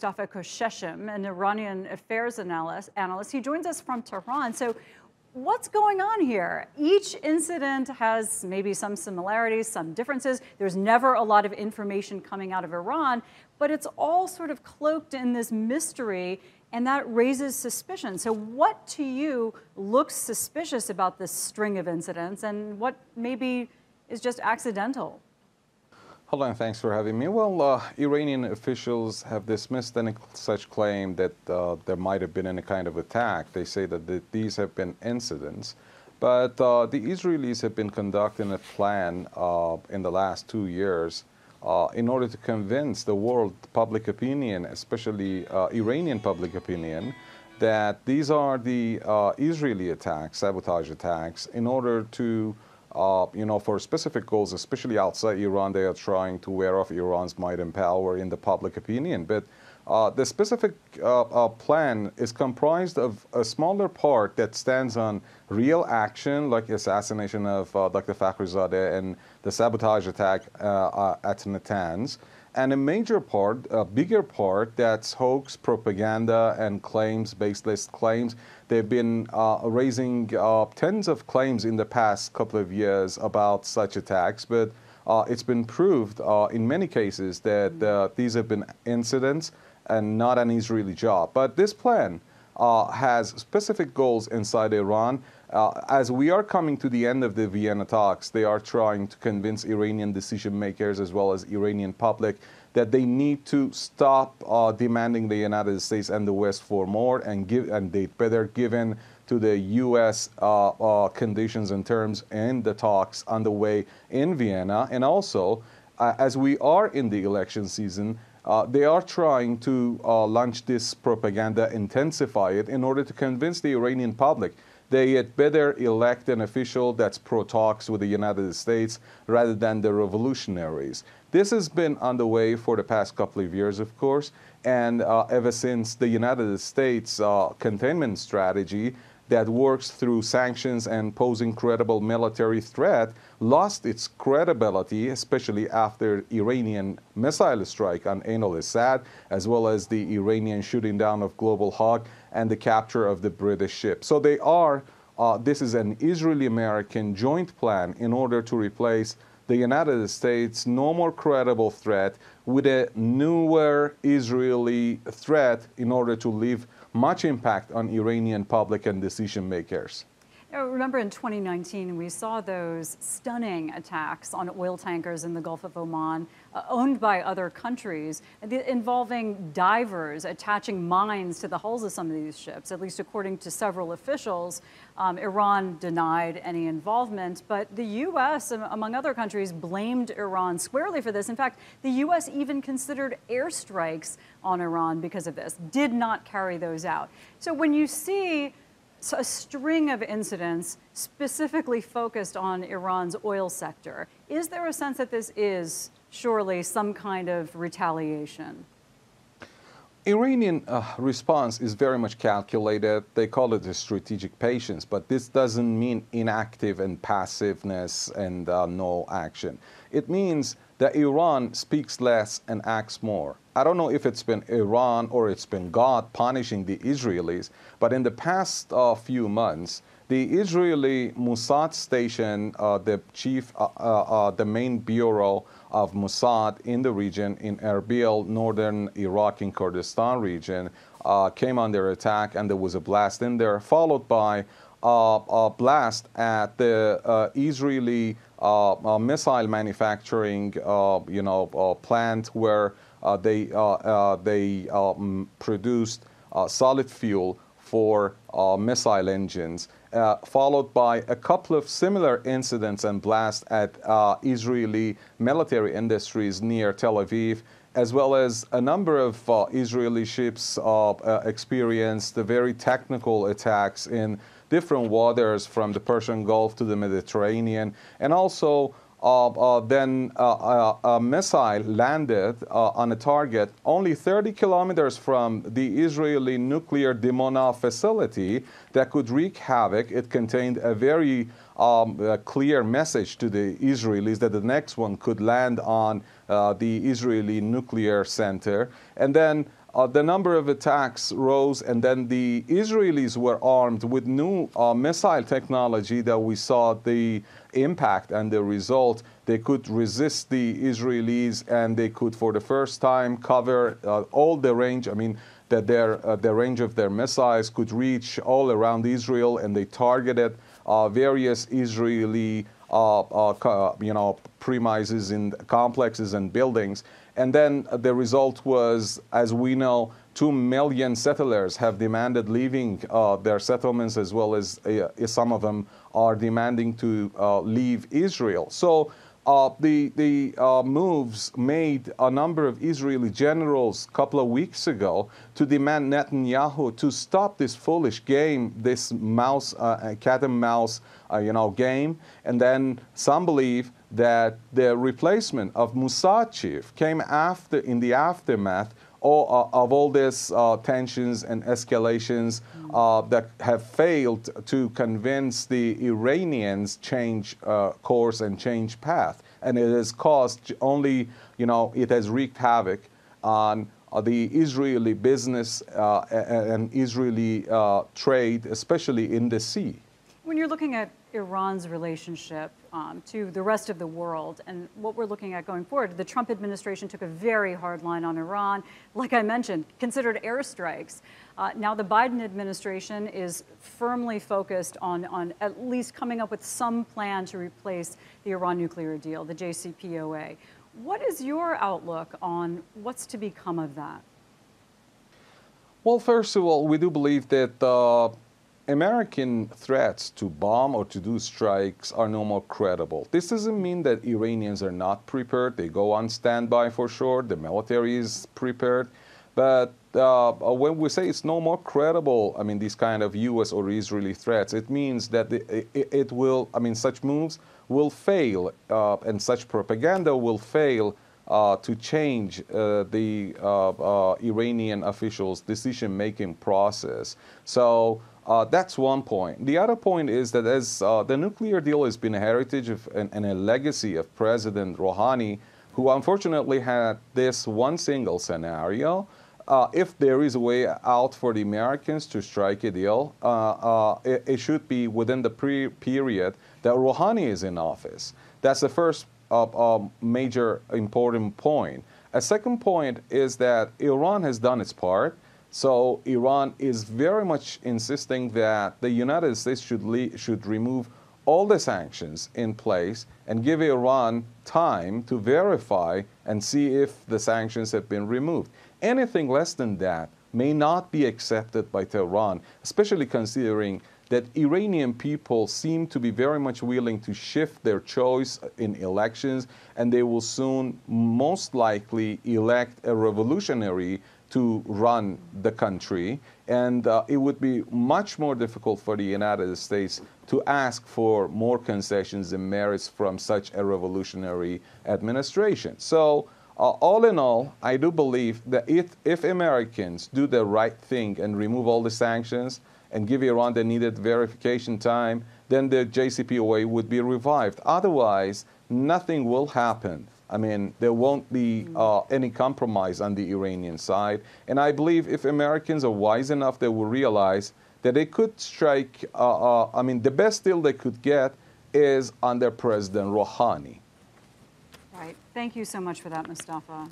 Mostafa Khoshcheshm, an Iranian Affairs analyst. He joins us from Tehran. So what's going on here? Each incident has maybe some similarities, some differences. There's never a lot of information coming out of Iran, but it's all sort of cloaked in this mystery, and that raises suspicion. So what to you looks suspicious about this string of incidents, and what maybe is just accidental? Hello, and thanks for having me. Well, Iranian officials have dismissed any such claim that there might have been any kind of attack. They say that these have been incidents. But the Israelis have been conducting a plan in the last 2 years in order to convince the world public opinion, especially Iranian public opinion, that these are the Israeli attacks, sabotage attacks, in order to for specific goals, especially outside Iran. They are trying to wear off Iran's might and power in the public opinion. But the specific plan is comprised of a smaller part that stands on real action, like assassination of Dr. Fakhrizadeh and the sabotage attack at Natanz, and a major part, a bigger part, that's hoax, propaganda, and claims, baseless claims. They've been raising tens of claims in the past couple of years about such attacks, but it's been proved in many cases that these have been incidents and not an Israeli job. But this plan has specific goals inside Iran. As we are coming to the end of the Vienna talks, they are trying to convince Iranian decision makers as well as Iranian public that they need to stop demanding the United States and the West for more and they better give in to the U.S. Conditions and terms in the talks underway in Vienna. And also, as we are in the election season, they are trying to launch this propaganda, intensify it, in order to convince the Iranian public they had better elect an official that's pro-talks with the United States rather than the revolutionaries. This has been underway for the past couple of years, of course, and ever since the United States containment strategy that works through sanctions and posing credible military threat lost its credibility, especially after Iranian missile strike on Ain al-Assad, as well as the Iranian shooting down of Global Hawk and the capture of the British ship. So this is an Israeli-American joint plan in order to replace the United States' no more credible threat with a newer Israeli threat in order to leave much impact on Iranian public and decision makers. Remember in 2019, we saw those stunning attacks on oil tankers in the Gulf of Oman, owned by other countries, involving divers attaching mines to the hulls of some of these ships. At least according to several officials, Iran denied any involvement, but the U.S., among other countries, blamed Iran squarely for this. In fact, the U.S. even considered airstrikes on Iran because of this, did not carry those out. So when you see a string of incidents specifically focused on Iran's oil sector, is there a sense that this is surely some kind of retaliation? Iranian response is very much calculated. They call it a strategic patience, but this doesn't mean inactive and passiveness and no action. It means that Iran speaks less and acts more. I don't know if it's been Iran or it's been God punishing the Israelis, but in the past few months, the Israeli Mossad station, the main bureau of Mossad in the region, in Erbil, northern Iraq, in Kurdistan region, came under attack, and there was a blast in there, followed by a blast at the Israeli missile manufacturing, plant where they produced solid fuel for missile engines, followed by a couple of similar incidents and blasts at Israeli military industries near Tel Aviv, as well as a number of Israeli ships experienced very technical attacks in different waters from the Persian Gulf to the Mediterranean, and also then a missile landed on a target only 30 kilometers from the Israeli nuclear Dimona facility that could wreak havoc. It contained a very clear message to the Israelis that the next one could land on the Israeli nuclear center. And then the number of attacks rose, and then the Israelis were armed with new missile technology that we saw the impact and the result. They could resist the Israelis, and they could, for the first time, cover all the range. I mean, that the range of their missiles could reach all around Israel, and they targeted various Israeli premises and complexes and buildings. And then the result was, as we know, 2 million settlers have demanded leaving their settlements, as well as some of them are demanding to leave Israel. So the moves made a number of Israeli generals a couple of weeks ago to demand Netanyahu to stop this foolish game, this cat and mouse game. And then some believe that the replacement of Mossad chief came in the aftermath of all these tensions and escalations that have failed to convince the Iranians change course and change path. And it has caused only, it has wreaked havoc on the Israeli business and Israeli trade, especially in the sea. When you're looking at Iran's relationship to the rest of the world and what we're looking at going forward, the Trump administration took a very hard line on Iran. Like I mentioned, considered airstrikes. Now the Biden administration is firmly focused on at least coming up with some plan to replace the Iran nuclear deal, the JCPOA. What is your outlook on what's to become of that? Well, first of all, we do believe that American threats to bomb or to do strikes are no more credible. This doesn't mean that Iranians are not prepared. They go on standby for sure. The military is prepared. But when we say it's no more credible, I mean, these kind of U.S. or Israeli threats, it means that it will, such moves will fail and such propaganda will fail to change the Iranian officials' decision-making process. So that's one point. The other point is that as the nuclear deal has been a heritage of, and a legacy of President Rouhani, who unfortunately had this one single scenario. If there is a way out for the Americans to strike a deal, it should be within the period that Rouhani is in office. That's the first major important point. A second point is that Iran has done its part. So Iran is very much insisting that the United States should remove all the sanctions in place and give Iran time to verify and see if the sanctions have been removed. Anything less than that may not be accepted by Tehran, especially considering that Iranian people seem to be very much willing to shift their choice in elections, and they will soon most likely elect a revolutionary to run the country, and it would be much more difficult for the United States to ask for more concessions and merits from such a revolutionary administration. So all in all, I do believe that if Americans do the right thing and remove all the sanctions and give Iran the needed verification time, then the JCPOA would be revived. Otherwise, nothing will happen. I mean, there won't be any compromise on the Iranian side. And I believe if Americans are wise enough, they will realize that they could strike, the best deal they could get is under President Rouhani. Right. Thank you so much for that, Mostafa.